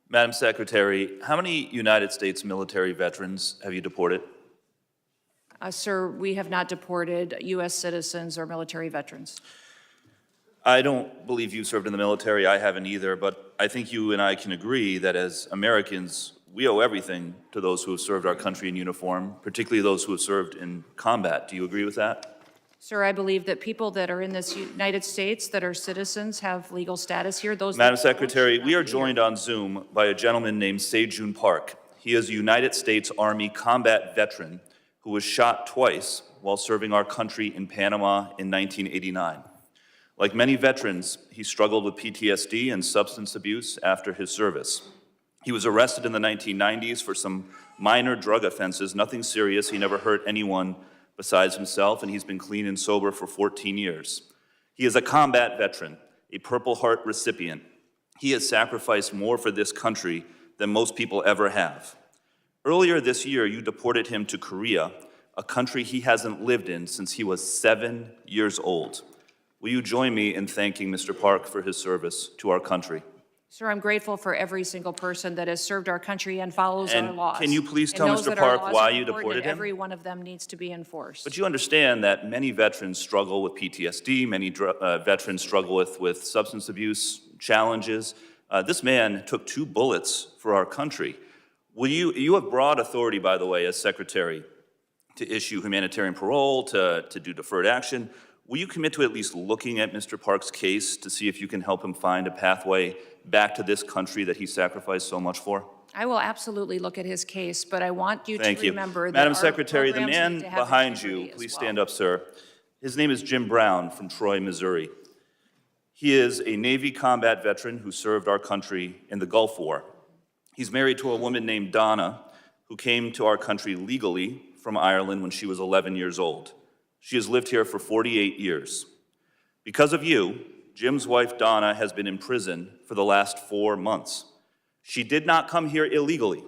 Madam Secretary, how many United States military veterans have you deported? Sir, we have not deported U.S. citizens or military veterans. I don't believe you served in the military. I haven't either, but I think you and I can agree that as Americans, we owe everything to those who have served our country in uniform, particularly those who have served in combat. Do you agree with that? Sir, I believe that people that are in this United States that are citizens have legal status here. Those Madam that don't Secretary, should we not are be joined here. on Zoom by a gentleman named Se-Jun Park. He is a United States Army combat veteran who was shot twice while serving our country in Panama in 1989. Like many veterans, he struggled with PTSD and substance abuse after his service. He was arrested in the 1990s for some minor drug offenses, nothing serious. He never hurt anyone besides himself, and he's been clean and sober for 14 years. He is a combat veteran, a Purple Heart recipient. He has sacrificed more for this country than most people ever have. Earlier this year, you deported him to Korea, a country he hasn't lived in since he was 7 years old. Will you join me in thanking Mr. Park for his service to our country? Sir, I'm grateful for every single person that has served our country and follows our And laws. can you please and tell knows Mr. that our Park laws why are you important deported and him? every one of them needs to be enforced. But you understand that many veterans struggle with PTSD, many veterans struggle with substance abuse challenges. This man took 2 bullets for our country. You have broad authority, by the way, as Secretary, to issue humanitarian parole, to do deferred action. Will you commit to at least looking at Mr. Park's case to see if you can help him find a pathway back to this country that he sacrificed so much for? I will absolutely look at his case, but I want you Thank to you. remember that Madam our Secretary, the programs man need to have behind you, integrity as please well. stand up, sir. His name is Jim Brown from Troy, Missouri. He is a Navy combat veteran who served our country in the Gulf War. He's married to a woman named Donna, who came to our country legally from Ireland when she was 11 years old. She has lived here for 48 years. Because of you, Jim's wife, Donna, has been in prison for the last 4 months. She did not come here illegally,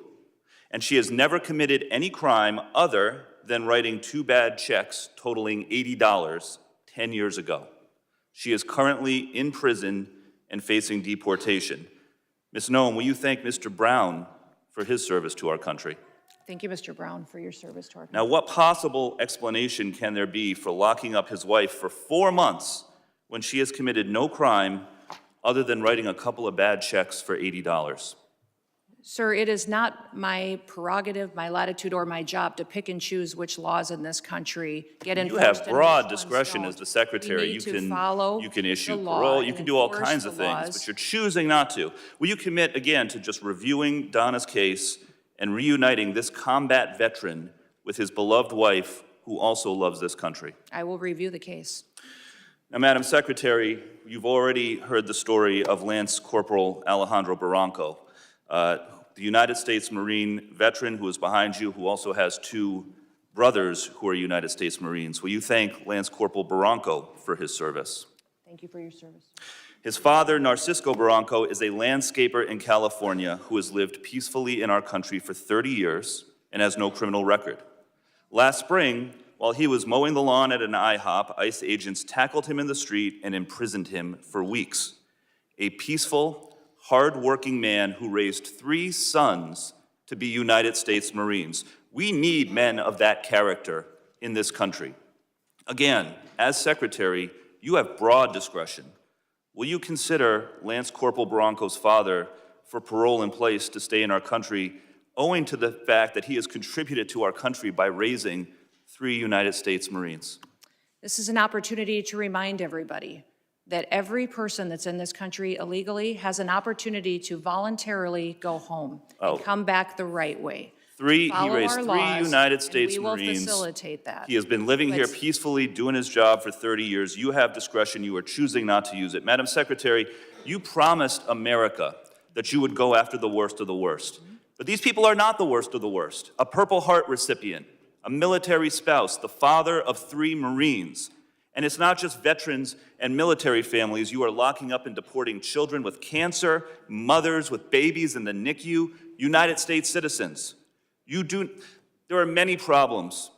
and she has never committed any crime other than writing 2 bad checks totaling $80 10 years ago. She is currently in prison and facing deportation. Ms. Noem, will you thank Mr. Brown for his service to our country? Thank you, Mr. Brown, for your service to our country. Now, what possible explanation can there be for locking up his wife for 4 months when she has committed no crime other than writing a couple of bad checks for $80? Sir, it is not my prerogative, my latitude, or my job to pick and choose which laws in this country get enforced. You have and broad which ones discretion don't. as the Secretary. We need to follow You can issue the law parole, you and can do all enforce kinds of the things, laws. but you're choosing not to. Will you commit, again, to just reviewing Donna's case and reuniting this combat veteran with his beloved wife, who also loves this country? I will review the case. Now, Madam Secretary, you've already heard the story of Lance Corporal Alejandro Barranco, the United States Marine veteran who is behind you, who also has 2 brothers who are United States Marines. Will you thank Lance Corporal Barranco for his service? Thank you for your service. His father, Narcisco Barranco, is a landscaper in California who has lived peacefully in our country for 30 years and has no criminal record. Last spring, while he was mowing the lawn at an IHOP, ICE agents tackled him in the street and imprisoned him for weeks. A peaceful, hard-working man who raised 3 sons to be United States Marines. We need men of that character in this country. Again, as Secretary, you have broad discretion. Will you consider Lance Corporal Barranco's father for parole in place to stay in our country, owing to the fact that he has contributed to our country by raising 3 United States Marines? This is an opportunity to remind everybody that every person that's in this country illegally has an opportunity to voluntarily go home and come back the right way. He raised 3 United States and we will Marines. Facilitate that. He has been living here peacefully, doing his job for 30 years. You have discretion. You are choosing not to use it. Madam Secretary, you promised America that you would go after the worst of the worst. But these people are not the worst of the worst. A Purple Heart recipient, a military spouse, the father of 3 Marines. And it's not just veterans and military families. You are locking up and deporting children with cancer, mothers with babies in the NICU, United States citizens. There are many problems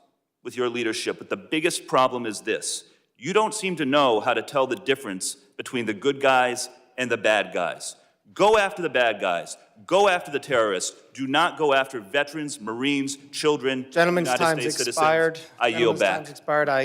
with your leadership, but the biggest problem is this. You don't seem to know how to tell the difference between the good guys and the bad guys. Go after the bad guys. Go after the terrorists. Do not go after veterans, Marines, children, Gentleman's United time's States expired. citizens. I yield Gentleman's back. time's expired. I